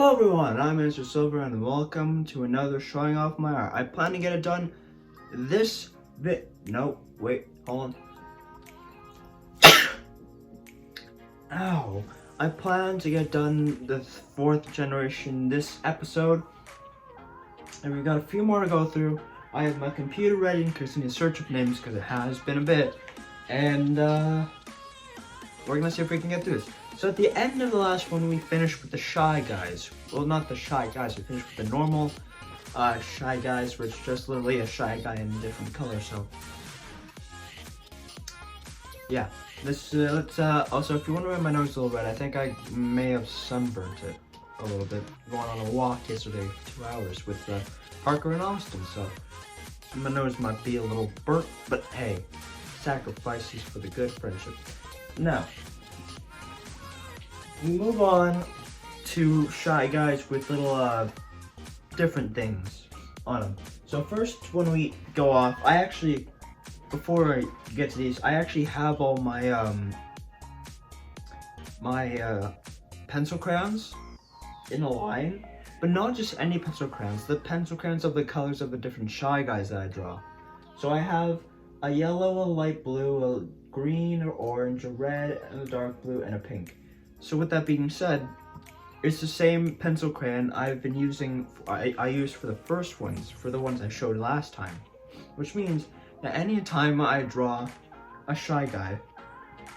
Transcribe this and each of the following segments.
Hello everyone, I'm Mr. Silver and welcome to another showing off my art. I plan to get it done this no, wait, hold on. Ow. I plan to get done the 4th generation this episode. And we've got a few more to go through. I have my computer ready in case I need to search up names because it has been a bit. And we're gonna see if we can get through this. So at the end of the last one, we finished with the Shy Guys. Well, not the Shy Guys, we finished with the normal Shy Guys, which is just literally a Shy Guy in a different color, so. Yeah, this, also if you wonder why my nose is a little red, I think I may have sunburnt it a little bit. Going on a walk yesterday, 2 hours with Parker and Austin, so my nose might be a little burnt, but hey, sacrifices for the good friendship. Now, we move on to Shy Guys with little different things on them. So first, when we go off, I actually, before I get to these, I actually have all my pencil crayons in a line, but not just any pencil crayons, the pencil crayons of the colors of the different Shy Guys that I draw. So I have a yellow, a light blue, a green or orange, a red, and a dark blue, and a pink. So with that being said, it's the same pencil crayon I've been using, I used for the first ones, for the ones I showed last time. Which means that any time I draw a Shy Guy,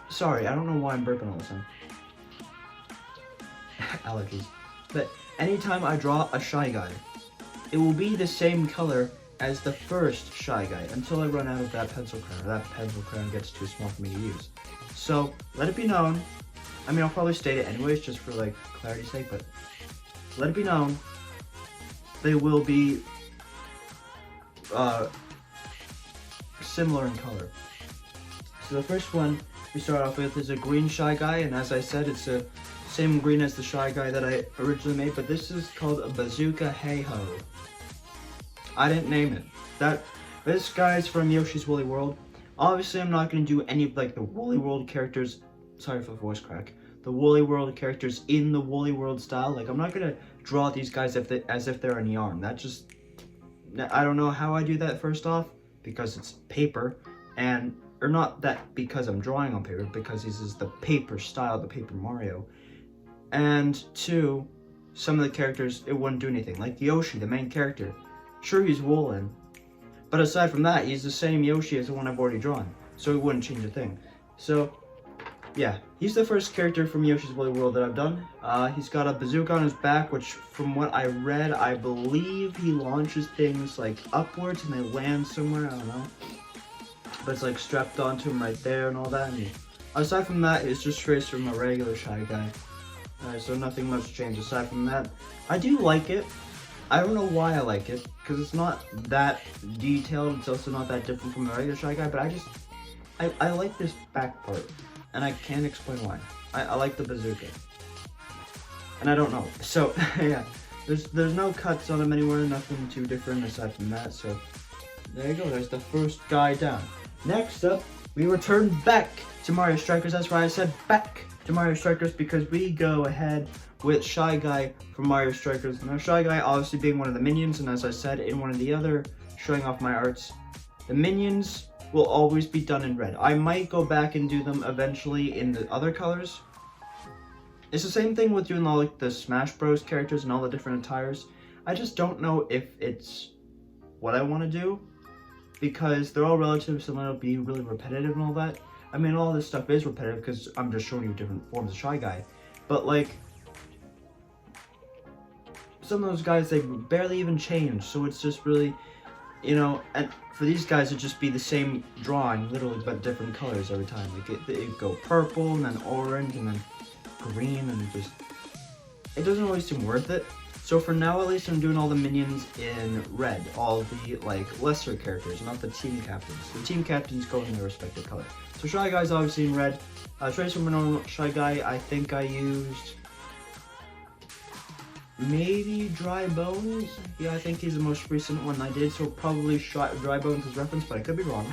sorry, I don't know why I'm burping all the time. Allergies. But anytime I draw a Shy Guy, it will be the same color as the first Shy Guy until I run out of that pencil crayon, or that pencil crayon gets too small for me to use. So, let it be known, I mean, I'll probably state it anyways, just for like clarity's sake, but let it be known, they will be similar in color. So the first one we start off with is a green Shy Guy, and as I said, it's the same green as the Shy Guy that I originally made, but this is called a Bazooka Hey-Ho. I didn't name it. This guy's from Yoshi's Woolly World. Obviously, I'm not going to do any of like the Woolly World characters. Sorry for the voice crack. The Woolly World characters in the Woolly World style. Like, I'm not gonna draw these guys as if they're on yarn. That just, I don't know how I do that. First off, because it's paper, or not that because I'm drawing on paper, because this is the paper style, the Paper Mario. And two, some of the characters it wouldn't do anything. Like Yoshi, the main character. Sure, he's woolen, but aside from that, he's the same Yoshi as the one I've already drawn, so it wouldn't change a thing. So. Yeah, he's the first character from Yoshi's Woolly World that I've done. He's got a bazooka on his back, which from what I read, I believe he launches things like upwards and they land somewhere, I don't know. But it's like strapped onto him right there and all that. And aside from that, it's just traced from a regular Shy Guy. So nothing much changed aside from that. I do like it. I don't know why I like it, because it's not that detailed, it's also not that different from a regular Shy Guy, but I like this back part. And I can't explain why. I like the bazooka. And I don't know. So, yeah. There's no cuts on him anywhere, nothing too different aside from that. So, there you go. There's the first guy down. Next up, we return back to Mario Strikers. That's why I said back to Mario Strikers, because we go ahead with Shy Guy from Mario Strikers. Now, Shy Guy obviously being one of the minions, and as I said in one of the other showing off my arts, the minions will always be done in red. I might go back and do them eventually in the other colors. It's the same thing with doing all like the Smash Bros characters and all the different attires. I just don't know if it's what I want to do, because they're all relatively similar, it'll be really repetitive and all that. I mean, all this stuff is repetitive because I'm just showing you different forms of Shy Guy. But like, some of those guys, they barely even change, so it's just really, you know, and for these guys, it'd just be the same drawing, literally, but different colors every time. Like, it'd go purple, and then orange, and then green, and just, it doesn't always seem worth it. So for now, at least, I'm doing all the minions in red, all the, like, lesser characters, not the team captains. The team captains go in their respective color. So Shy Guy's obviously in red. Trace from a normal Shy Guy, I think I used maybe Dry Bones. Yeah, I think he's the most recent one I did, so probably Dry Bones as reference, but I could be wrong.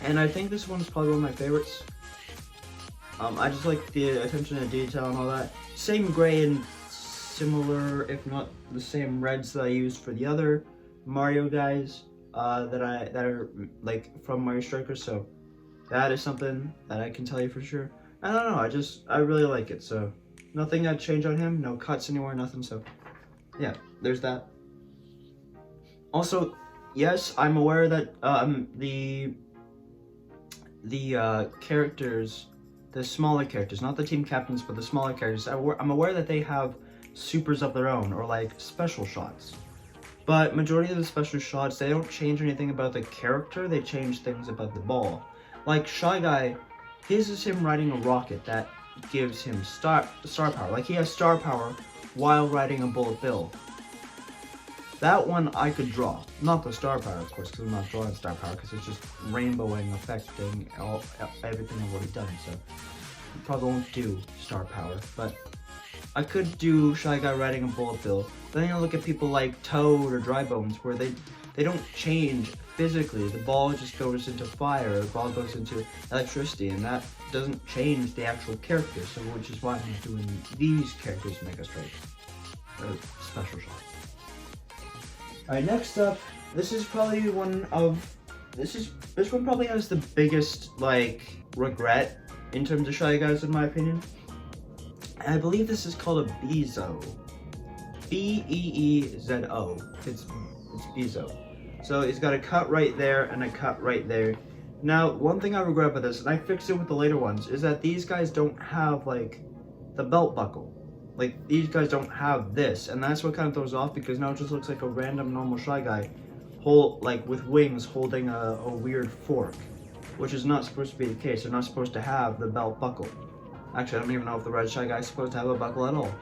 And I think this one's probably one of my favorites. I just like the attention to detail and all that. Same gray and similar, if not the same reds that I used for the other Mario guys that are like from Mario Strikers. So that is something that I can tell you for sure. I don't know, I really like it. So nothing I'd change on him, no cuts anywhere, nothing. So yeah, there's that. Also, yes, I'm aware that the characters, the smaller characters, not the team captains, but the smaller characters, I'm aware that they have supers of their own, or like special shots. But majority of the special shots, they don't change anything about the character, they change things about the ball. Like Shy Guy, his is him riding a rocket that gives him star power. Like he has star power while riding a Bullet Bill. That one I could draw. Not the star power, of course, because I'm not drawing star power, because it's just rainbowing, affecting everything I've already done, so I probably won't do star power. But I could do Shy Guy riding a Bullet Bill. Then you look at people like Toad or Dry Bones, where they don't change physically. The ball just goes into fire, the ball goes into electricity, and that doesn't change the actual character, so which is why I'm doing these characters Mega Strike, or special shots. Alright, next up, this one probably has the biggest, like, regret in terms of Shy Guys, in my opinion. I believe this is called a Bezo. B-E-E-Z-O. It's Bezo. So he's got a cut right there and a cut right there. Now, one thing I regret about this, and I fixed it with the later ones, is that these guys don't have, like, the belt buckle. Like, these guys don't have this, and that's what kind of throws off, because now it just looks like a random normal Shy Guy, with wings holding a weird fork, which is not supposed to be the case. They're not supposed to have the belt buckle. Actually, I don't even know if the red Shy Guy is supposed to have a buckle at all.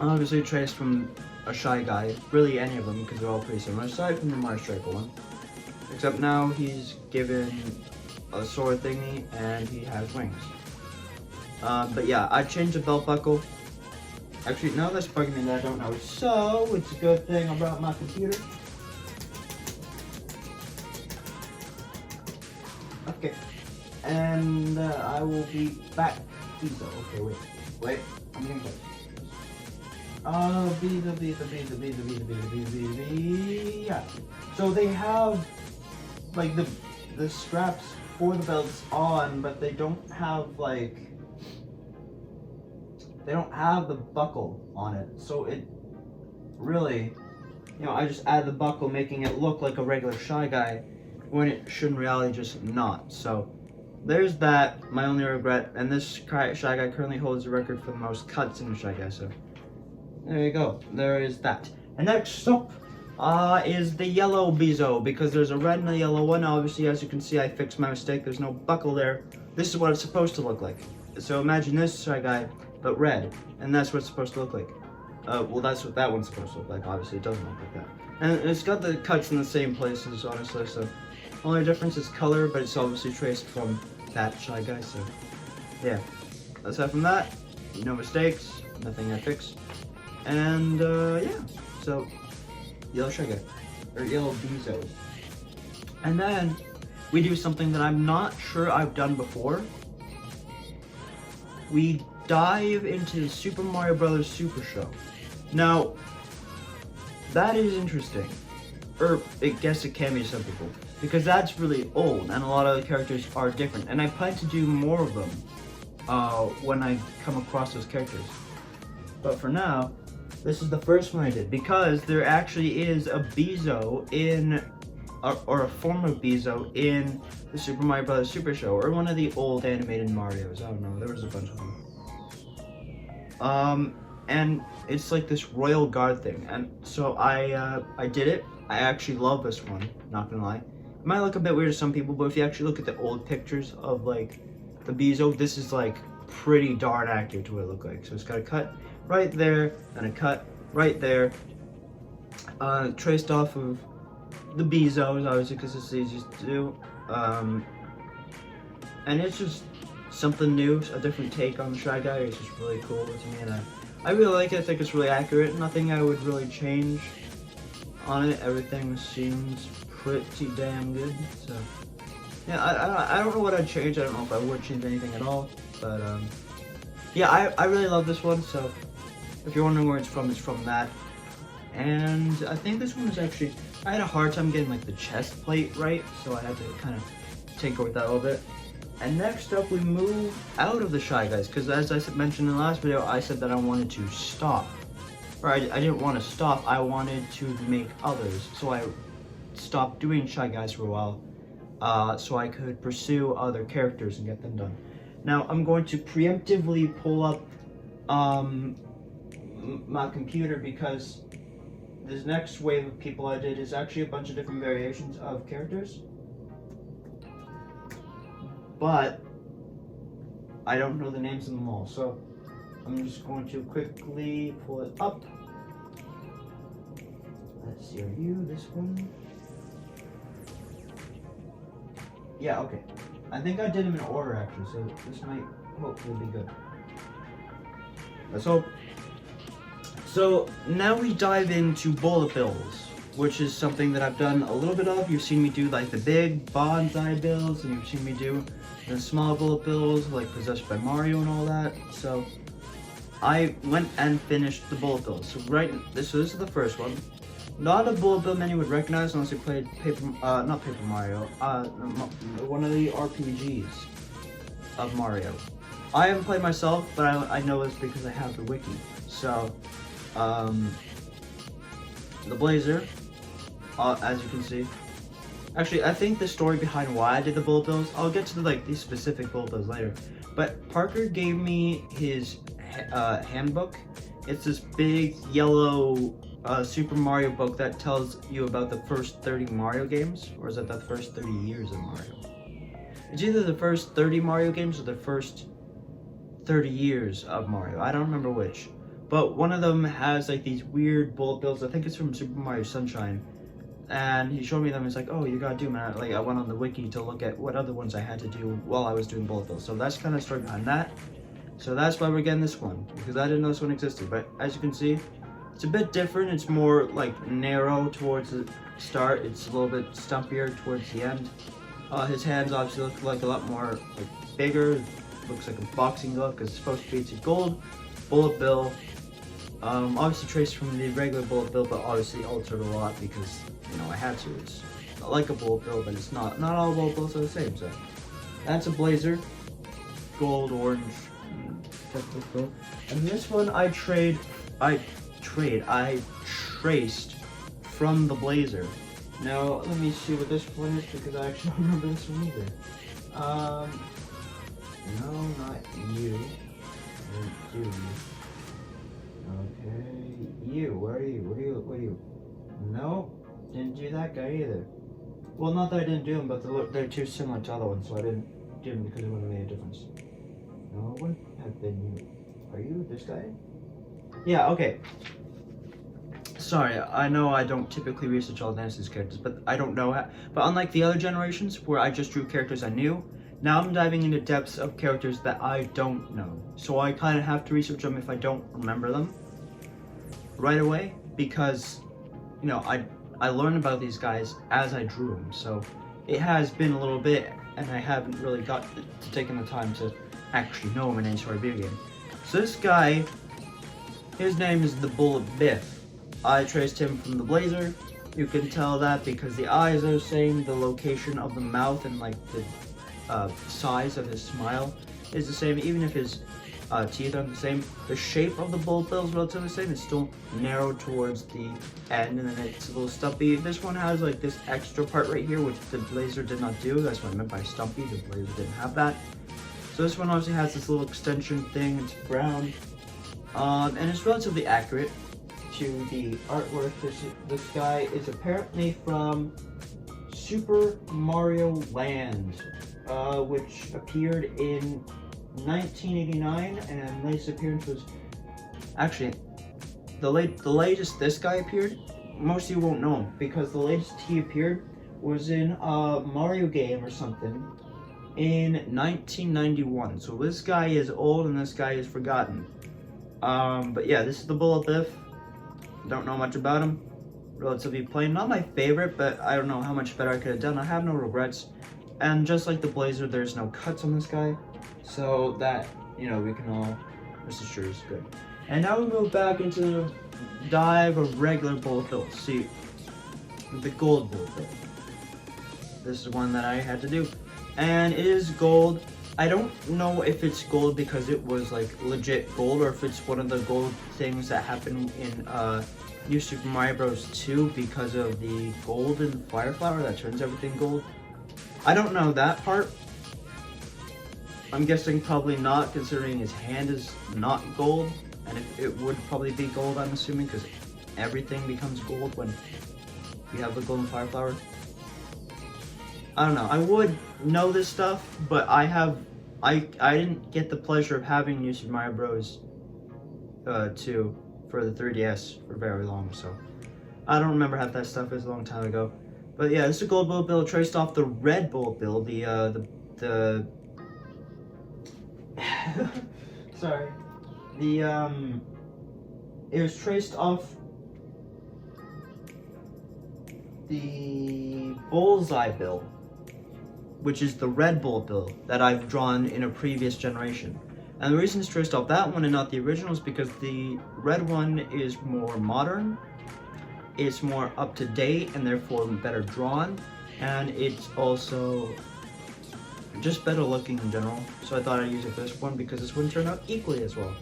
Obviously traced from a Shy Guy, really any of them, because they're all pretty similar, aside from the Mario Striker one. Except now he's given a sword thingy, and he has wings. But yeah, I changed the belt buckle. Actually, now that's bugging me that I don't know. So, it's a good thing I brought my computer. Okay. And I will be back. Bezo. Okay, wait. I'm getting close. Bezo. Yeah. So they have, like, the straps for the belts on, but they don't have, like, they don't have the buckle on it, so it really, I just add the buckle, making it look like a regular Shy Guy, when it should in reality just not. So there's that, my only regret, and this Shy Guy currently holds the record for the most cuts in a Shy Guy, so there you go, there is that. And next up is the yellow Bezo, because there's a red and a yellow one. Obviously, as you can see, I fixed my mistake, there's no buckle there. This is what it's supposed to look like. So imagine this Shy Guy, but red, and that's what it's supposed to look like. Well, that's what that one's supposed to look like. Obviously, it doesn't look like that. And it's got the cuts in the same places, honestly, so only difference is color, but it's obviously traced from that Shy Guy, so yeah. Aside from that, no mistakes, nothing I fixed. And yeah, so yellow Shy Guy, or yellow Bezo. And then we do something that I'm not sure I've done before. We dive into the Super Mario Bros. Super Show. Now, that is interesting. Or, I guess it can be some people. Because that's really old, and a lot of the characters are different. And I plan to do more of them when I come across those characters. But for now, this is the first one I did. Because there actually is a Bezo in, or a form of Bezo in the Super Mario Bros. Super Show. Or one of the old animated Marios. I don't know, there was a bunch of them. And it's like this royal guard thing, and so I did it. I actually love this one, not gonna lie. It might look a bit weird to some people, but if you actually look at the old pictures of, like, the Bezo, this is, like, pretty darn accurate to what it looked like. So it's got a cut right there, and a cut right there, traced off of the Bezos, obviously, because it's the easiest to do. And it's just something new, a different take on the Shy Guy. It's just really cool to me, and I really like it. I think it's really accurate. Nothing I would really change on it. Everything seems pretty damn good. So yeah, I don't know what I'd change. I don't know if I would change anything at all. But yeah, I really love this one. So If you're wondering where it's from that. And I think this one was actually, I had a hard time getting like the chest plate right, so I had to kind of tinker with that a little bit. And next up, we move out of the Shy Guys, because as I mentioned in the last video, I said that I wanted to stop. Or I didn't want to stop, I wanted to make others. So I stopped doing Shy Guys for a while, so I could pursue other characters and get them done. Now, I'm going to preemptively pull up my computer, because this next wave of people I did is actually a bunch of different variations of characters. But I don't know the names of them all, so I'm just going to quickly pull it up. Let's see, are you this one? Yeah, okay. I think I did them in order actually, so this might hopefully be good. Let's hope. So now we dive into Bullet Bills, which is something that I've done a little bit of. You've seen me do like the big Bullseye Bills, and you've seen me do the small Bullet Bills, like Possessed by Mario and all that. So I went and finished the Bullet Bills. So this is the first one. Not a Bullet Bill many would recognize unless you played not Paper Mario, one of the RPGs of Mario. I haven't played myself, but I know it's because I have the wiki. So, the Blazer, as you can see. Actually, I think the story behind why I did the Bullet Bills, I'll get to these specific Bullet Bills later. But Parker gave me his handbook. It's this big yellow Super Mario book that tells you about the first 30 Mario games, or is it the first 30 years of Mario? It's either the first 30 Mario games or the first 30 years of Mario. I don't remember which. But one of them has like these weird Bullet Bills. I think it's from Super Mario Sunshine. And he showed me them. He's like, oh, you gotta do them. And I went on the wiki to look at what other ones I had to do while I was doing Bullet Bills. So that's kind of the story behind that. So that's why we're getting this one, because I didn't know this one existed. But as you can see, it's a bit different. It's more like narrow towards the start. It's a little bit stumpier towards the end. His hands obviously look like a lot more bigger. Looks like a boxing glove because it's supposed to be. It's a gold Bullet Bill. Obviously traced from the regular Bullet Bill, but obviously altered a lot because, you know, I had to. It's like a Bullet Bill, but it's not. Not all Bullet Bills are the same. So that's a Blazer, gold, orange, and this one I traced from the Blazer. Now let me see what this one is, because I actually don't remember this one either. No, not you. You. Okay, you. Where are you? What are you? No, didn't do that guy either. Well, not that I didn't do them, but they're too similar to other ones, so I didn't do them because it wouldn't have made a difference. No, it wouldn't have been you. Are you this guy? Yeah, okay. Sorry, I know I don't typically research all Dance's characters, but I don't know how. But unlike the other generations, where I just drew characters I knew, now I'm diving into depths of characters that I don't know. So I kind of have to research them if I don't remember them right away, because, you know, I learned about these guys as I drew them. So it has been a little bit, and I haven't really got to taking the time to actually know him in any sort of video game. So this guy, his name is the Bullet Biff. I traced him from the Blazer. You can tell that because the eyes are the same, the location of the mouth and like the size of his smile is the same, even if his teeth aren't the same. The shape of the Bullet Bill is relatively the same. It's still narrowed towards the end, and then it's a little stumpy. This one has like this extra part right here, which the Blazer did not do. That's what I meant by stumpy. The Blazer didn't have that. So this one obviously has this little extension thing. It's brown, and it's relatively accurate to the artwork. This guy is apparently from Super Mario Land, which appeared in 1989, and latest appearance was actually the latest this guy appeared. Most of you won't know him because the latest he appeared was in a Mario game or something in 1991. So this guy is old and this guy is forgotten. But yeah, this is the Bullet Biff. Don't know much about him. Relatively plain. Not my favorite, but I don't know how much better I could have done. I have no regrets. And just like the Blazer, there's no cuts on this guy. So that, you know, we can all rest assured is good. And now we move back into the dive of regular Bullet Bill. See, the gold Bullet Bill. This is one that I had to do. And it is gold. I don't know if it's gold because it was like legit gold, or if it's one of the gold things that happened in New Super Mario Bros. 2 because of the golden fire flower that turns everything gold. I don't know that part. I'm guessing probably not, considering his hand is not gold. And it would probably be gold, I'm assuming, because everything becomes gold when you have the golden fire flower. I don't know. I would know this stuff, but I didn't get the pleasure of having New Super Mario Bros. 2 for the 3DS for very long, so I don't remember half that stuff. It was a long time ago. But yeah, this is a gold Bullet Bill traced off the red Bullet Bill, the sorry. It was traced off the Bullseye Bill, which is the red Bullet Bill that I've drawn in a previous generation. And the reason it's traced off that one and not the original is because the red one is more modern, it's more up to date, and therefore better drawn, and it's also just better looking in general. So I thought I'd use it for this one because this one turned out equally as well.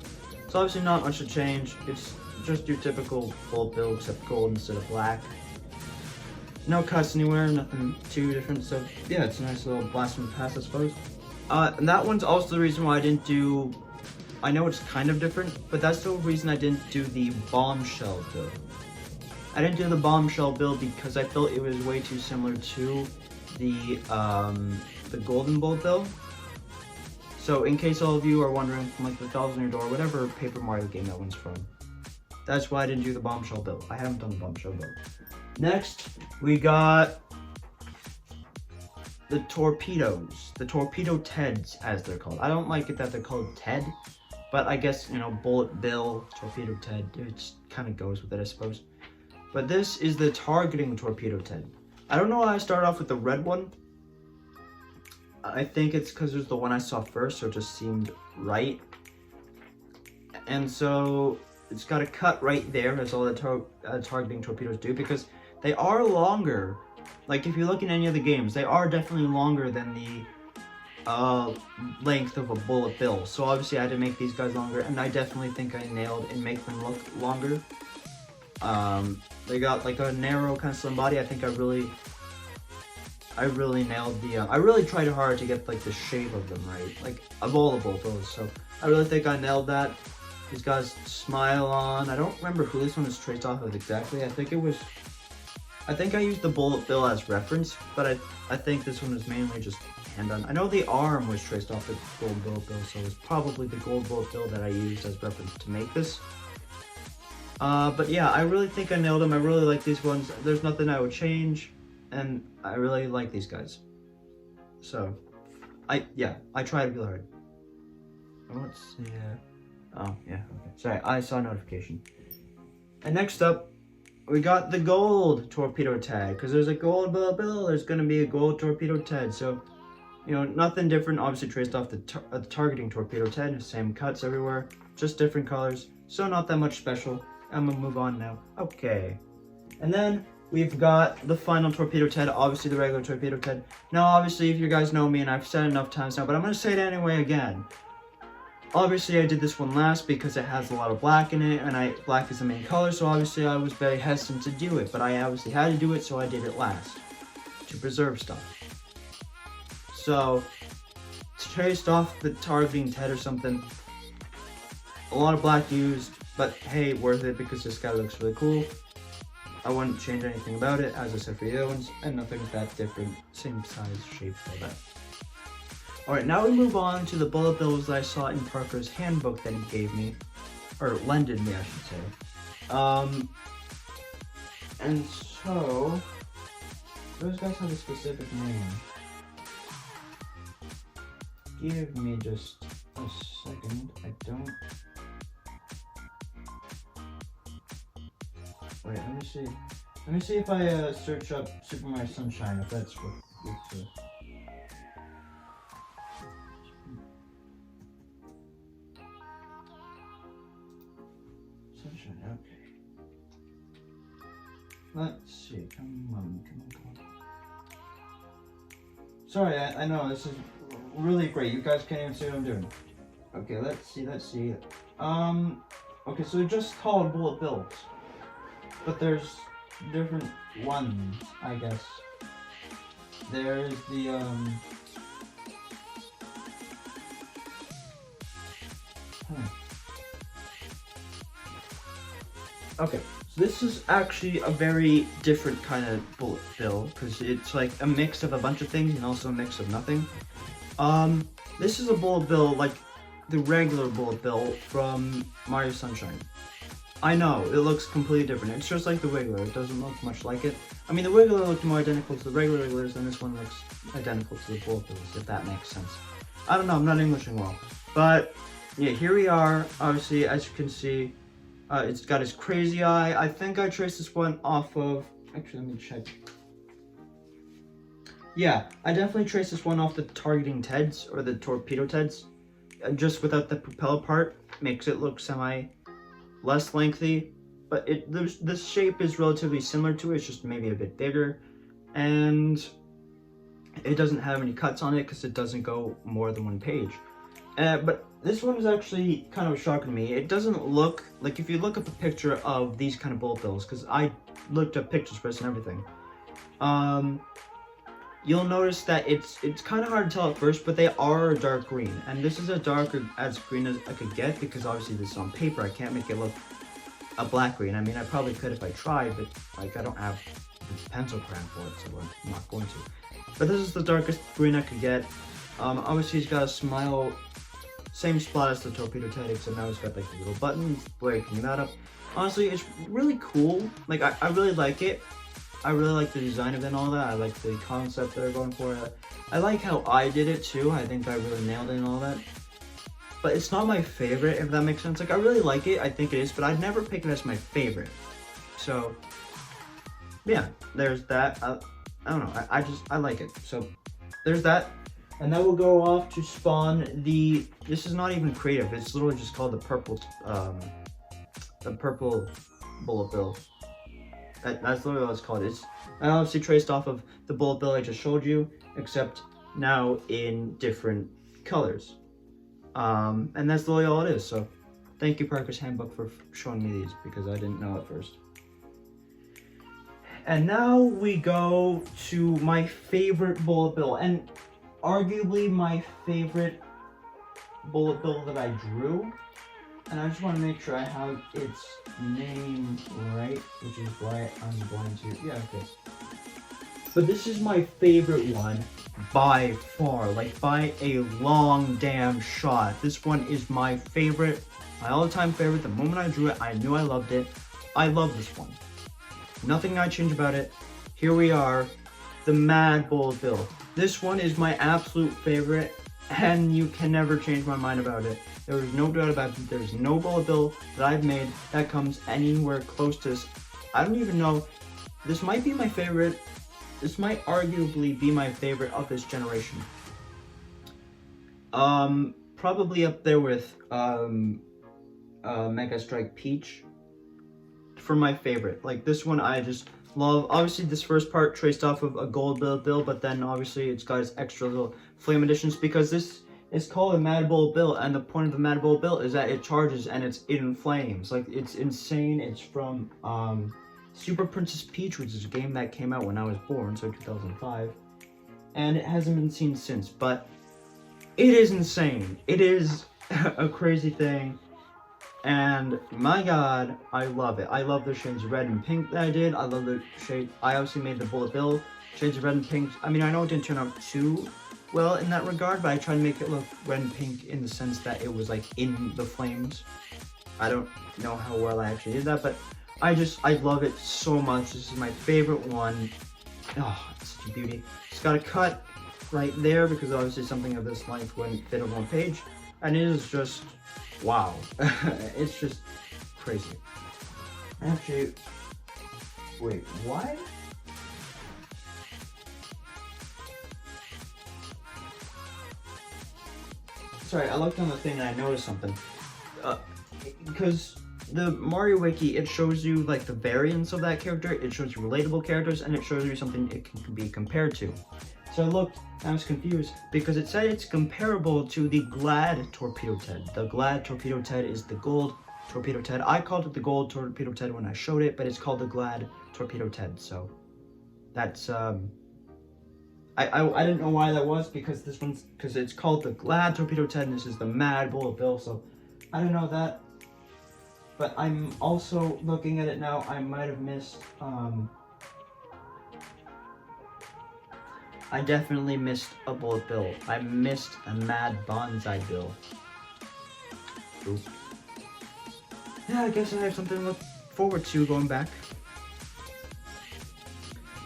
So obviously not much to change. It's just your typical Bullet Bill except gold instead of black. No cuts anywhere, nothing too different. So yeah, it's a nice little blast from the past, I suppose. And that one's also the reason why I didn't do, I know it's kind of different, but that's the reason I didn't do the bombshell build. I didn't do the bombshell build because I felt it was way too similar to the golden Bullet Bill. So in case all of you are wondering from like the Thousand Year Door, whatever Paper Mario game that one's from, that's why I didn't do the bombshell build. I haven't done the bombshell build. Next, we got the Torpedoes, the Torpedo Teds, as they're called. I don't like it that they're called Ted, but I guess, you know, Bullet Bill, Torpedo Ted, it kind of goes with it, I suppose. But this is the targeting Torpedo Ted. I don't know why I started off with the red one. I think it's because it was the one I saw first, so it just seemed right. And so it's got a cut right there, as all the targeting torpedoes do, because they are longer. Like, if you look in any of the games, they are definitely longer than the length of a Bullet Bill. So obviously I had to make these guys longer, and I definitely think I nailed and make them look longer. They got like a narrow kind of slim body. I think I really nailed the, I really tried hard to get like the shape of them right, like of all the Bullet Bills. So I really think I nailed that. These guys smile on. I don't remember who this one is traced off of exactly. I think I used the Bullet Bill as reference, but I think this one is mainly just hand on. I know the arm was traced off the gold Bullet Bill, so it's probably the gold Bullet Bill that I used as reference to make this. But yeah, I really think I nailed them. I really like these ones. There's nothing I would change, and I really like these guys. So, I tried real hard. Let's see. Oh, yeah, okay. Sorry, I saw a notification. And next up, we got the gold Torpedo Ted. Because there's a gold Bullet Bill, there's going to be a gold Torpedo Ted. So, you know, nothing different. Obviously traced off the targeting Torpedo Ted. Same cuts everywhere. Just different colors. So not that much special. I'm going to move on now. Okay. And then we've got the final Torpedo Ted. Obviously the regular Torpedo Ted. Now, obviously, if you guys know me, and I've said it enough times now, but I'm going to say it anyway again. Obviously, I did this one last because it has a lot of black in it, and black is the main color, so obviously I was very hesitant to do it, but I obviously had to do it, so I did it last, to preserve stuff. So, traced off the targeting Ted or something, a lot of black used, but hey, worth it because this guy looks really cool. I wouldn't change anything about it, as I said for the other ones, and nothing's that different, same size, shape, all that. Alright, now we move on to the Bullet Bills that I saw in Parker's handbook that he gave me, or lended me, I should say. And so, those guys have a specific name. Give me just a second, I don't... Wait, let me see. Let me see if I search up Super Mario Sunshine, if that's what it's let's see. Come on. Sorry, I know this is really great. You guys can't even see what I'm doing. Okay, let's see. Okay, so they're just called Bullet Bills, but there's different ones, I guess. There's the Okay, so this is actually a very different kind of bullet bill because it's like a mix of a bunch of things and also a mix of nothing. This is a bullet bill like the regular bullet bill from Mario Sunshine. I know, it looks completely different. It's just like the regular, it doesn't look much like it. I mean, the regular looked more identical to the regulars, and this one looks identical to the bullet bills, if that makes sense. I don't know, I'm not Englishing well. But, yeah, here we are. Obviously, as you can see, it's got his crazy eye. I think I traced this one off of... Actually, let me check. Yeah, I definitely traced this one off the targeting Teds, or the Torpedo Teds. Just without the propeller part, makes it look less lengthy, but the shape is relatively similar to it, it's just maybe a bit bigger, and it doesn't have any cuts on it because it doesn't go more than one page. But this one is actually kind of shocking to me. It doesn't look, like if you look up a picture of these kind of bullet bills, because I looked up pictures for this and everything, you'll notice that it's kind of hard to tell at first, but they are dark green. And this is as dark as green as I could get because obviously this is on paper. I can't make it look a black green. I mean, I probably could if I tried, but like I don't have the pencil crayon for it, so I'm not going to. But this is the darkest green I could get. Obviously he's got a smile, same spot as the Torpedo Kid, except now he's got like the little buttons, breaking that up. Honestly, it's really cool. Like I really like it. I really like the design of it and all that. I like the concept they're going for. I like how I did it too. I think I really nailed it and all that. But it's not my favorite, if that makes sense. Like, I really like it. I think it is, but I'd never pick it as my favorite. So, yeah, there's that. I don't know. I like it. So, there's that. And then we'll go off to spawn this is not even creative. It's literally just called the purple bullet bill. That's literally what it's called. It's obviously traced off of the bullet bill I just showed you, except now in different colors. And that's literally all it is. So thank you, Parker's Handbook, for showing me these because I didn't know at first. And now we go to my favorite bullet bill, and arguably my favorite bullet bill that I drew. And I just want to make sure I have its name right, which is why I'm going to, yeah, okay. But this is my favorite one by far, like by a long damn shot. This one is my favorite, my all-time favorite. The moment I drew it, I knew I loved it. I love this one. Nothing I change about it. Here we are, the Mad Bullet Bill. This one is my absolute favorite, and you can never change my mind about it. There is no doubt about it. There's no bullet bill that I've made that comes anywhere close to this. I don't even know. This might be my favorite. This might arguably be my favorite of this generation. Probably up there with Mega Strike Peach for my favorite. Like this one I just love. Obviously this first part traced off of a gold bullet bill, but then obviously it's got its extra little flame additions because this is called a Mad Bullet Bill, and the point of the Mad Bullet Bill is that it charges and it's in flames. Like, it's insane. It's from Super Princess Peach, which is a game that came out when I was born, so 2005. And it hasn't been seen since, but it is insane. It is a crazy thing, and my god, I love it. I love the shades of red and pink that I did. I love the shade. I obviously made the Bullet Bill shades of red and pink. I mean, I know it didn't turn out too well in that regard, but I tried to make it look red and pink in the sense that it was like in the flames. I don't know how well I actually did that, but I love it so much. This is my favorite one. Oh, it's such a beauty. It's got a cut right there because obviously something of this length wouldn't fit on one page, and it is just wow. It's just crazy. Actually, wait, what? Sorry, I looked on the thing and I noticed something. Because the Mario Wiki, it shows you like the variants of that character, it shows you relatable characters, and it shows you something it can be compared to. So I looked, and I was confused, because it said it's comparable to the Glad Torpedo Ted. The Glad Torpedo Ted is the gold Torpedo Ted. I called it the gold Torpedo Ted when I showed it, but it's called the Glad Torpedo Ted, so that's, I didn't know why that was, because it's called the Glad Torpedo Ted, and this is the Mad Bullet Bill, so I didn't know that. But I'm also looking at it now, I might have missed, I definitely missed a Bullet Bill. I missed a Mad Bullseye Bill. Oop. Yeah, I guess I have something to look forward to going back.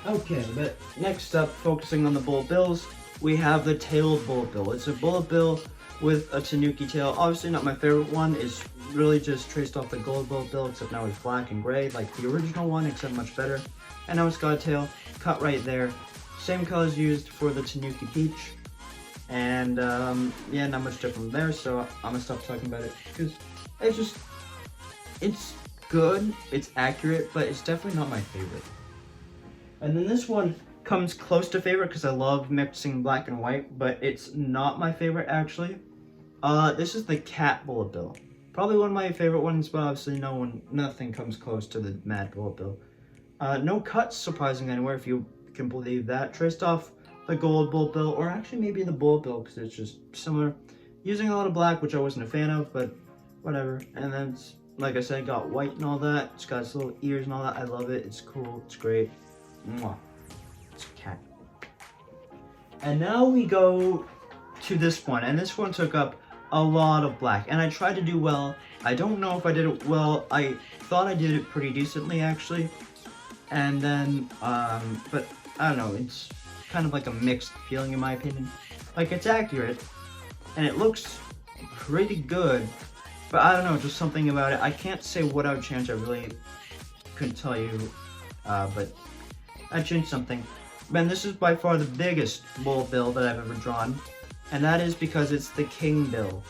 Okay, but next up, focusing on the Bullet Bills, we have the tailed Bullet Bill. It's a Bullet Bill with a Tanuki tail. Obviously not my favorite one. It's really just traced off the gold Bullet Bill, except now it's black and gray, like the original one, except much better. And now it's got a tail cut right there. Same colors used for the Tanuki Peach. And yeah, not much different there, so I'm gonna stop talking about it, because it's good, it's accurate, but it's definitely not my favorite. And then this one comes close to favorite because I love mixing black and white, but it's not my favorite actually. This is the Cat Bullet Bill. Probably one of my favorite ones, but obviously nothing comes close to the Mad Bullet Bill. No cuts surprising anywhere, if you can believe that. Traced off the gold Bullet Bill, or actually maybe the Bullet Bill, because it's just similar. Using a lot of black, which I wasn't a fan of, but whatever. And then, like I said, got white and all that. It's got its little ears and all that. I love it. It's cool. It's great. Mwah. It's a cat. And now we go to this one, and this one took up a lot of black, and I tried to do well. I don't know if I did it well. I thought I did it pretty decently actually, and then but I don't know, it's kind of like a mixed feeling in my opinion. Like, it's accurate and it looks pretty good, but I don't know, just something about it. I can't say what I would change. I really couldn't tell you, but I changed something. Man, this is by far the biggest Bullet Bill that I've ever drawn, and that is because it's the King Bill.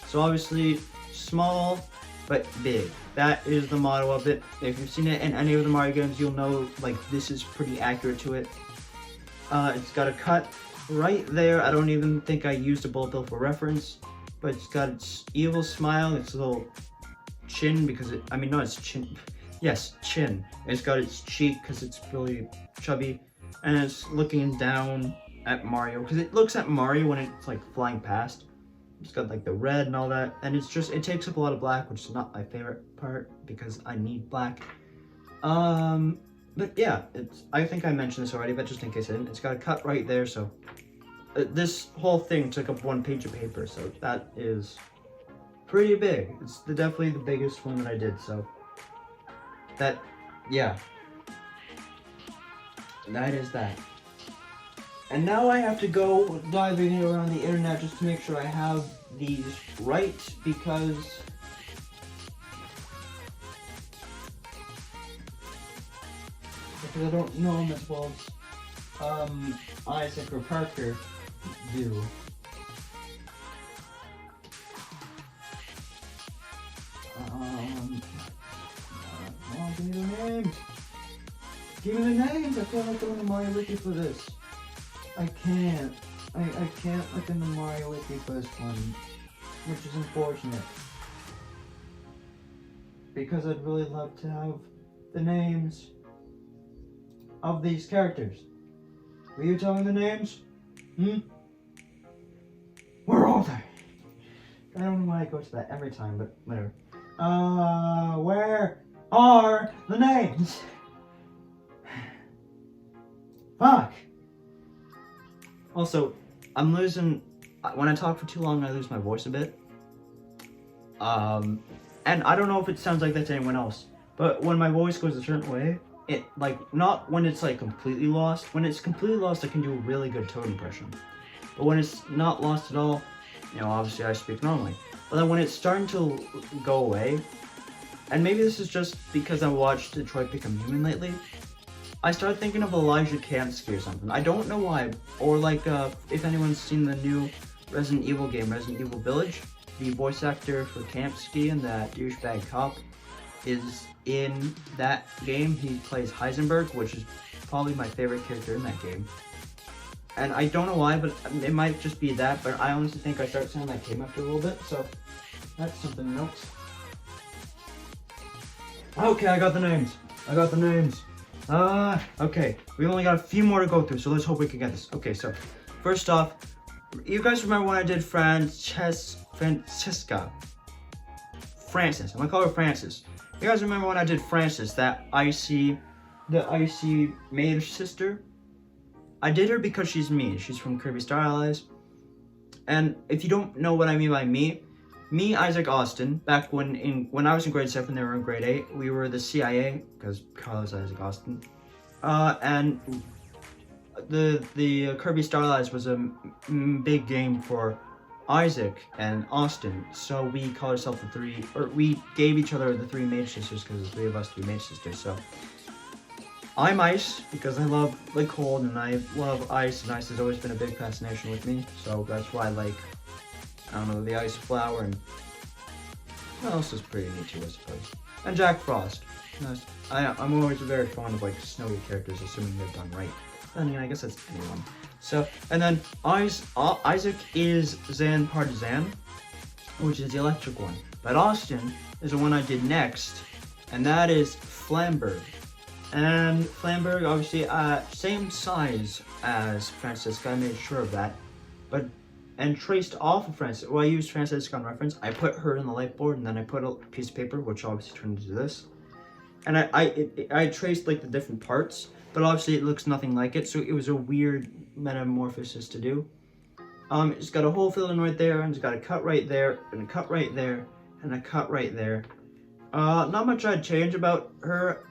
So obviously, small, but big. That is the motto of it. If you've seen it in any of the Mario games, you'll know, like, this is pretty accurate to it. It's got a cut right there. I don't even think I used a Bullet Bill for reference, but it's got its evil smile, its little chin, because it, I mean, no, it's chin. Yes, chin. It's got its cheek, because it's really chubby. And it's looking down at Mario, because it looks at Mario when it's like flying past. It's got like the red and all that, and it's just, it takes up a lot of black, which is not my favorite part because I need black. But yeah, I think I mentioned this already, but just in case I didn't, it's got a cut right there, so this whole thing took up 1 page of paper, so that is pretty big. It's definitely the biggest one that I did, so that, yeah. That is that. And now I have to go diving around the internet just to make sure I have these right, because I don't know them as well as Isaac or Parker do. Give me the names! Give me the names! I can't look in the Mario Wiki for this. I can't. I can't look in the Mario Wiki for this one, which is unfortunate. Because I'd really love to have the names of these characters. Will you tell me the names? Where are they? I don't know why I go to that every time, but whatever. Where are the names? Fuck! Also, I'm losing, when I talk for too long, I lose my voice a bit. And I don't know if it sounds like that to anyone else, but when my voice goes a certain way, it, like, not when it's, like, completely lost. When it's completely lost, I can do a really good Toad impression. But when it's not lost at all, you know, obviously I speak normally. But then when it's starting to go away, and maybe this is just because I watched Detroit Become Human lately, I started thinking of Elijah Kansky or something. I don't know why. Or like, if anyone's seen the new Resident Evil game, Resident Evil Village, the voice actor for Kansky and that douchebag cop, is in that game. He plays Heisenberg, which is probably my favorite character in that game. And I don't know why, but it might just be that, but I honestly think I started sounding like him after a little bit, so that's something else. Okay, I got the names. Okay, we only got a few more to go through, so let's hope we can get this. Okay, so first off, you guys remember when I did Francis? I'm gonna call her Francis. You guys remember when I did Francis, the icy mage sister? I did her because she's me. She's from Kirby Star Allies. And if you don't know what I mean by me, Isaac Austin, back when I was in grade 7, they were in grade 8, we were the CIA, because Carlos Isaac Austin. And the Kirby Star Allies was a big game for Isaac and Austin, so we called ourselves we gave each other the 3 mage sisters, because the 3 of us 3 mage sisters. So I'm Ice because I love the cold and I love ice, and ice has always been a big fascination with me. So that's why I like, I don't know, the ice flower, and what else is pretty neat too, I suppose. And Jack Frost. I'm always very fond of like snowy characters, assuming they're done right. I mean, I guess that's anyone. So, and then Isaac is Zan Partisan, which is the electric one. But Austin is the one I did next, and that is Flamberg. And Flamberg, obviously, same size as Francisca, I made sure of that. And traced off of Francisca, well, I used Francisca on reference. I put her in the light board, and then I put a piece of paper, which obviously turned into this. And I traced like the different parts, but obviously it looks nothing like it, so it was a weird metamorphosis to do. It's got a hole filled in right there, and it's got a cut right there, and a cut right there, and a cut right there. Not much I'd change about her,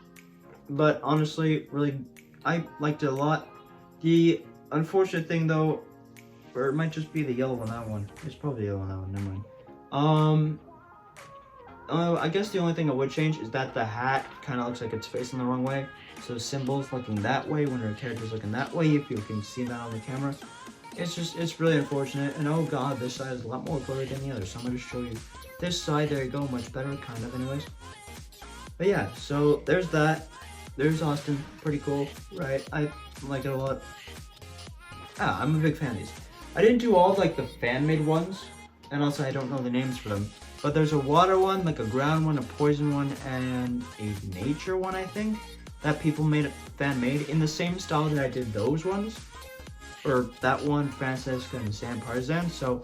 but honestly, really, I liked it a lot. The unfortunate thing though, or it might just be the yellow on that one. It's probably the yellow on that one, never mind. I guess the only thing I would change is that the hat kind of looks like it's facing the wrong way. So symbols looking that way when her character's looking that way, if you can see that on the camera. It's really unfortunate. And oh god, this side is a lot more blurry than the other. So I'm going to show you this side. There you go, much better, kind of anyways. But yeah, so there's that. There's Austin, pretty cool, right? I like it a lot. I'm a big fan of these. I didn't do all like the fan-made ones, and also I don't know the names for them. But there's a water one, like a ground one, a poison one, and a nature one, I think, that people made fan-made in the same style that I did those ones. Or that one, Francisca and Sam Partisan. So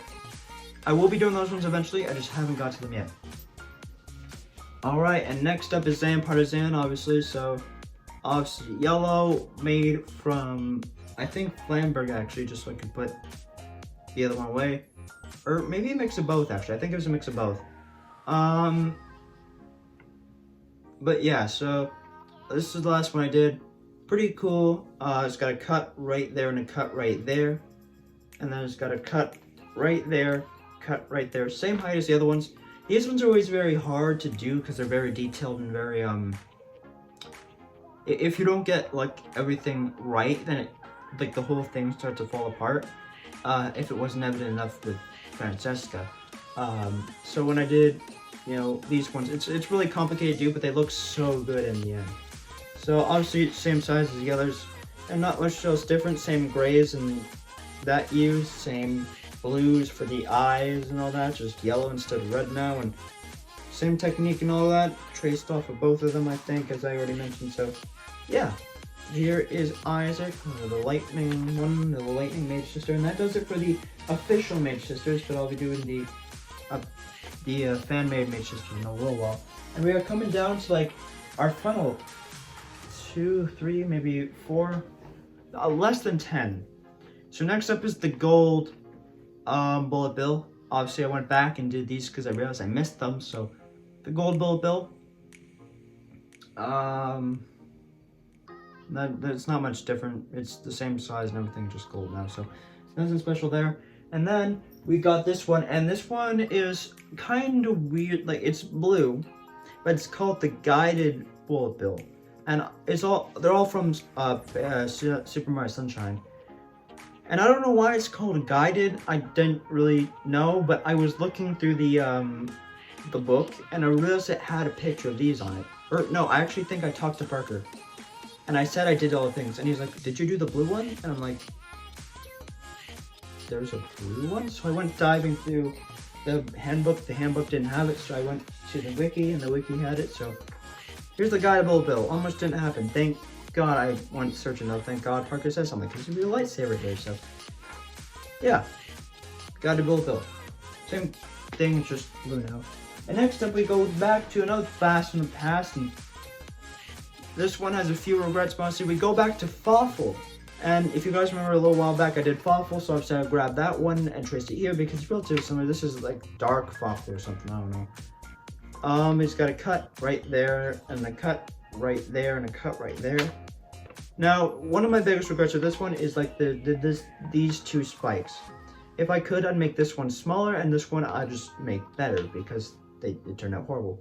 I will be doing those ones eventually, I just haven't got to them yet. Alright, and next up is Sam Partisan, obviously. So obviously yellow, made from, I think, Flamberg actually, just so I can put the other one away. Or maybe a mix of both, actually. I think it was a mix of both. But yeah, so this is the last one I did. Pretty cool. It's got a cut right there and a cut right there. And then it's got a cut right there, cut right there. Same height as the other ones. These ones are always very hard to do because they're very detailed and very, if you don't get, like, everything right, then like, the whole thing starts to fall apart. If it wasn't evident enough with Francesca. So when I did, you know, these ones, it's really complicated to do, but they look so good in the end. So obviously same size as the others, and not much else different. Same grays and that used, same blues for the eyes and all that, just yellow instead of red now, and same technique and all that, traced off of both of them, I think, as I already mentioned. So yeah. Here is Isaac, the lightning one, the lightning mage sister, and that does it for the official mage sisters, but I'll be doing the fan-made mage sisters in a little while. And we are coming down to like our final 2, 3, maybe 4, less than 10. So next up is the gold Bullet Bill. Obviously I went back and did these because I realized I missed them, so the gold Bullet Bill. That's not much different. It's the same size and everything, just gold now, so nothing special there. And then we got this one, and this one is kind of weird. Like, it's blue, but it's called the Guided Bullet Bill, and they're all from Super Mario Sunshine. And I don't know why it's called Guided. I didn't really know, but I was looking through the the book, and I realized it had a picture of these on it. Or no, I actually think I talked to Parker, and I said I did all the things, and he's like, "Did you do the blue one?" And I'm like, "There's a blue one?" So I went diving through the handbook. The handbook didn't have it, so I went to the wiki, and the wiki had it. So here's the guide to Bullet Bill. Almost didn't happen. Thank God I went searching though. Thank God Parker said something, because he'd be a lightsaber here. So yeah, guide to Bullet Bill. Same thing, it's just blue now. And next up we go back to another Fast from the Past, and this one has a few regrets, but honestly we go back to Fawful. And if you guys remember a little while back I did Fawful, so I've decided to grab that one and traced it here because it's relatively similar. This is like dark Fawful or something, I don't know. It's got a cut right there, and a cut right there, and a cut right there. Now, one of my biggest regrets of this one is like these two spikes. If I could, I'd make this one smaller, and this one I'd just make better because it turned out horrible.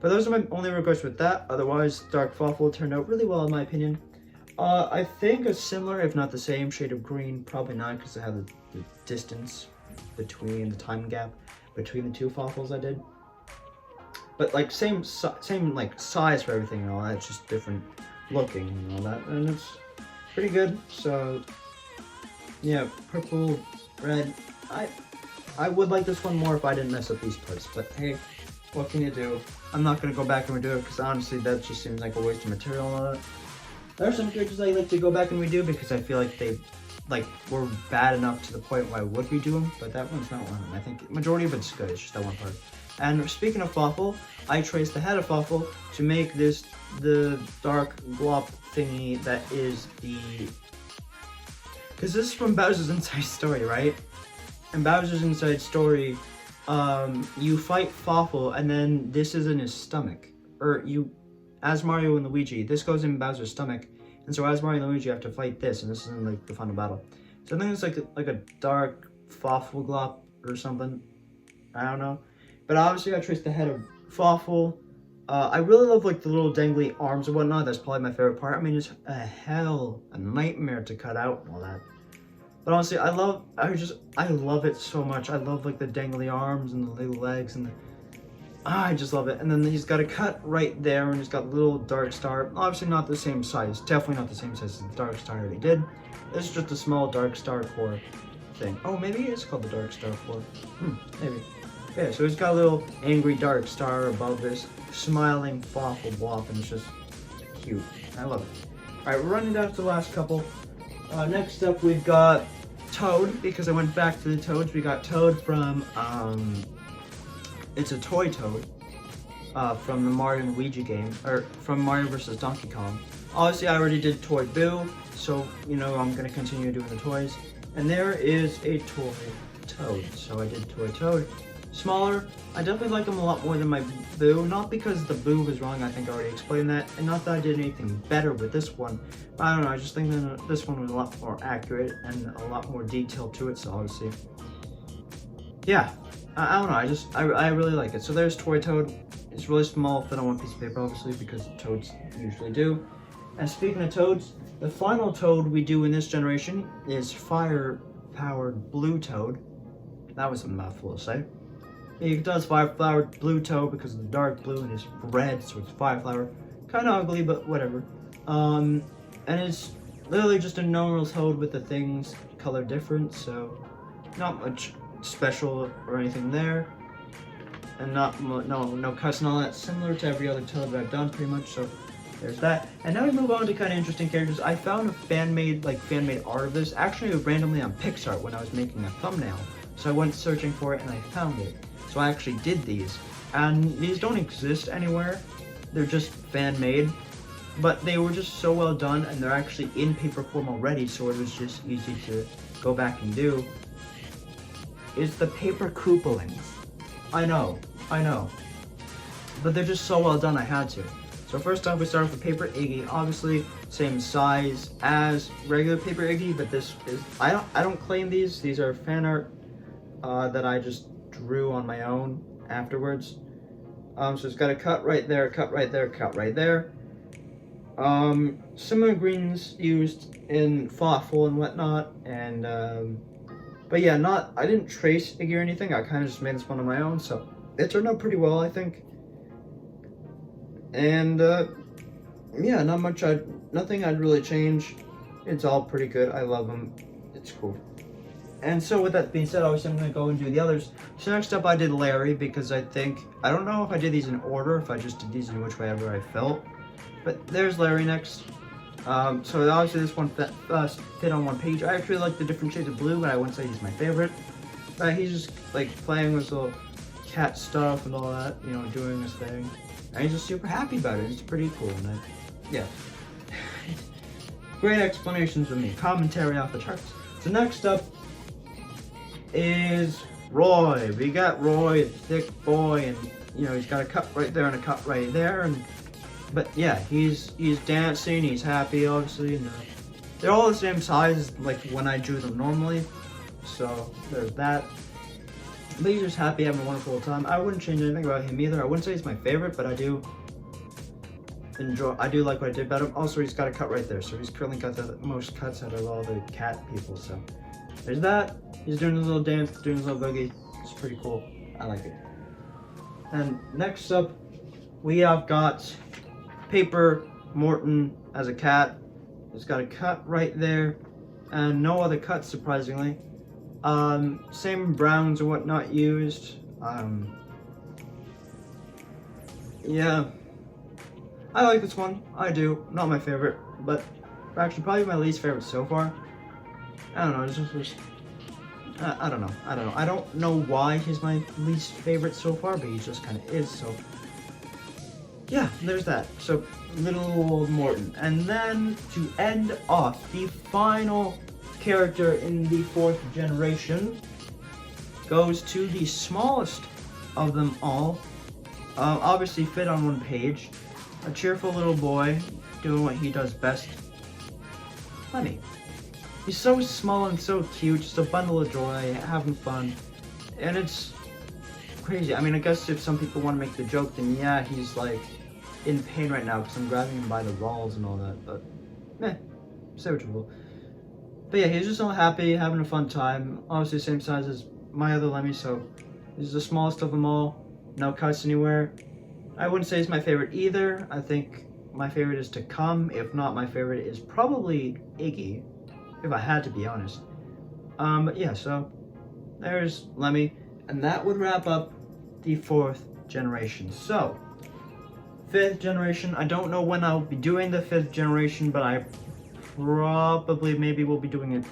But those are my only regrets with that. Otherwise, Dark Fawful turned out really well in my opinion. I think a similar, if not the same, shade of green. Probably not, because I have the distance between the time gap between the two Fawfuls I did. But like same like size for everything and all that. It's just different looking and all that, and it's pretty good. So yeah, purple, red. I would like this one more if I didn't mess up these parts, but hey, what can you do? I'm not gonna go back and redo it because honestly that just seems like a waste of material and all that. There are some characters I like to go back and redo because I feel like they were bad enough to the point where I would redo them, but that one's not one of them. I think majority of it's good, it's just that one part. And speaking of Fawful, I traced the head of Fawful to make this the dark glop thingy that is the... Because this is from Bowser's Inside Story, right? In Bowser's Inside Story, you fight Fawful, and then this is in his stomach. Or you, as Mario and Luigi, this goes in Bowser's stomach, and so as Mario and Luigi, you have to fight this, and this is in like the final battle. So I think it's like a dark Fawful glop or something. I don't know. But obviously I traced the head of Fawful. I really love like the little dangly arms and whatnot. That's probably my favorite part. I mean, it's a nightmare to cut out and all that. But honestly, I love it so much. I love like the dangly arms and the little legs and I just love it. And then he's got a cut right there, and he's got a little dark star. Obviously not the same size. Definitely not the same size as the dark star that he did. This is just a small dark star core thing. Oh, maybe it is called the dark star core. Maybe. Yeah, so he's got a little angry dark star above this smiling Fawful blob, and it's just cute. I love it. Alright, we're running down to the last couple. Next up we've got Toad, because I went back to the Toads. We got Toad from, it's a toy Toad, from the Mario and Luigi game, or from Mario vs. Donkey Kong. Obviously I already did Toy Bill, so, you know, I'm going to continue doing the toys. And there is a toy Toad, so I did Toy Toad. Smaller, I definitely like them a lot more than my Boo, not because the Boo was wrong, I think I already explained that, and not that I did anything better with this one, but I don't know, I just think that this one was a lot more accurate and a lot more detail to it, so obviously, yeah, I don't know, I really like it. So there's Toy Toad. It's really small, fit on one piece of paper, obviously, because Toads usually do. And speaking of Toads, the final Toad we do in this generation is fire-powered Blue Toad. That was a mouthful to say. He does fire-flowered blue Toad because of the dark blue and it's red, so it's fire flower. Kind of ugly, but whatever. And it's literally just a normal Toad with the things color different, so not much special or anything there. And no cuts and all that. Similar to every other Toad that I've done, pretty much. So there's that. And now we move on to kind of interesting characters. I found a fan-made art of this, actually randomly on Pixar when I was making a thumbnail. So I went searching for it and I found it. So I actually did these, and these don't exist anywhere. They're just fan-made, but they were just so well done, and they're actually in paper form already, so it was just easy to go back and do. It's the paper Koopalings. I know, but they're just so well done, I had to. So first off, we start with paper Iggy. Obviously, same size as regular paper Iggy, but this is I don't claim these. These are fan art that I just drew on my own afterwards. So it's got a cut right there, cut right there, cut right there. Similar greens used in Fawful and whatnot, and but yeah, I didn't trace Iggy or anything. I kind of just made this one on my own. So it turned out pretty well, I think. And yeah, nothing I'd really change. It's all pretty good. I love them. It's cool. And so with that being said, obviously I'm going to go and do the others. So next up I did Larry, because I don't know if I did these in order, if I just did these in which way ever I felt. But there's Larry next. So obviously this one fit on one page. I actually like the different shades of blue, but I wouldn't say he's my favorite. But he's just like playing with little cat stuff and all that, you know, doing his thing. And he's just super happy about it. It's pretty cool. And yeah. Great explanations from me. Commentary off the charts. So next up is Roy. We got Roy, the thick boy, and you know he's got a cut right there and a cut right there, but yeah, he's dancing, he's happy, obviously, and they're all the same size like when I drew them normally, so there's that. But he's just happy, having a wonderful time. I wouldn't change anything about him either. I wouldn't say he's my favorite, but I do like what I did about him. Also, he's got a cut right there, so he's currently got the most cuts out of all the cat people, so there's that. He's doing his little dance, doing his little boogie. It's pretty cool. I like it. And next up, we have got Paper Morton as a cat. He's got a cut right there, and no other cuts, surprisingly. Same browns and whatnot used. Yeah. I like this one. I do. Not my favorite, but actually probably my least favorite so far. I don't know. It's just I don't know. I don't know why he's my least favorite so far, but he just kind of is, so yeah, there's that. So, little old Morton. And then, to end off, the final character in the 4th generation goes to the smallest of them all. Obviously fit on one page. A cheerful little boy, doing what he does best. Lemmy. He's so small and so cute, just a bundle of joy, having fun, and it's crazy. I mean, I guess if some people want to make the joke, then yeah, he's like in pain right now because I'm grabbing him by the balls and all that, but say what you will. But yeah, he's just all happy, having a fun time. Obviously same size as my other Lemmy, so he's the smallest of them all. No cuts anywhere. I wouldn't say he's my favorite either. I think my favorite is to come. If not, my favorite is probably Iggy, if I had to be honest. But yeah, so there's Lemmy, and that would wrap up the 4th generation. So 5th generation, I don't know when I'll be doing the 5th generation, but I probably maybe will be doing it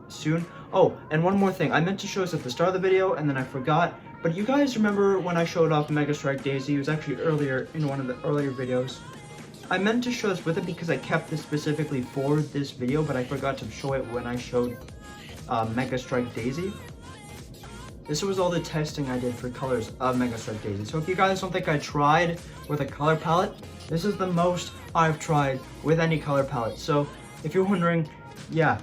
soon. Oh, and one more thing, I meant to show this at the start of the video and then I forgot, but you guys remember when I showed off Mega Strike Daisy? It was actually earlier in one of the earlier videos. I meant to show this with it because I kept this specifically for this video, but I forgot to show it when I showed Mega Strike Daisy. This was all the testing I did for colors of Mega Strike Daisy. So if you guys don't think I tried with a color palette, this is the most I've tried with any color palette. So if you're wondering, yeah,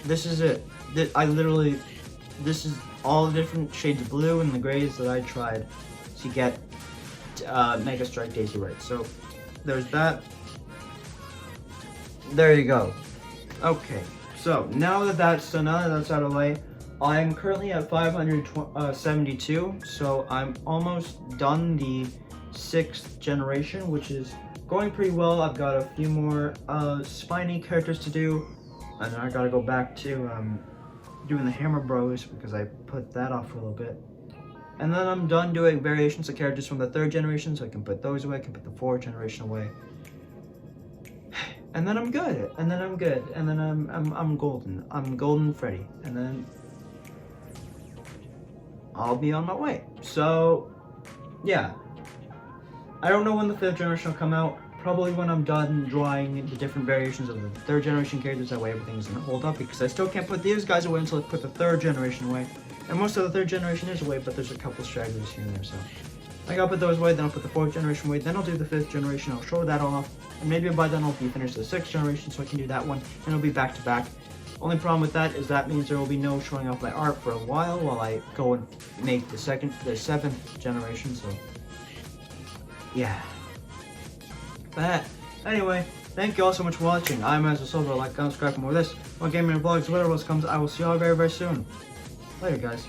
this is it. This is all the different shades of blue and the grays that I tried to get Mega Strike Daisy right. So there's that. There you go. Okay, so now that that's out of the way, I'm currently at 572, so I'm almost done the 6th generation, which is going pretty well. I've got a few more spiny characters to do, and then I gotta go back to doing the Hammer Bros because I put that off for a little bit. And then I'm done doing variations of characters from the 3rd generation, so I can put those away, I can put the 4th generation away. And then I'm good, and then I'm good, and then I'm golden. I'm Golden Freddy, and then I'll be on my way. So, yeah. I don't know when the 5th generation will come out. Probably when I'm done drawing the different variations of the 3rd generation characters. That way everything's gonna hold up, because I still can't put these guys away until I put the 3rd generation away. And most of the 3rd generation is away, but there's a couple stragglers here and there, so I gotta put those away, then I'll put the 4th generation away, then I'll do the 5th generation, I'll show that all off, and maybe by then I'll be finished the 6th generation, so I can do that one, and it'll be back to back. Only problem with that is that means there will be no showing off my art for a while I go and make the 7th generation, so yeah. But anyway, thank you all so much for watching. I'm Bezo Silver. Like, comment, subscribe for more of this. More gaming and vlogs, whatever else comes, I will see you all very, very soon. Later, guys.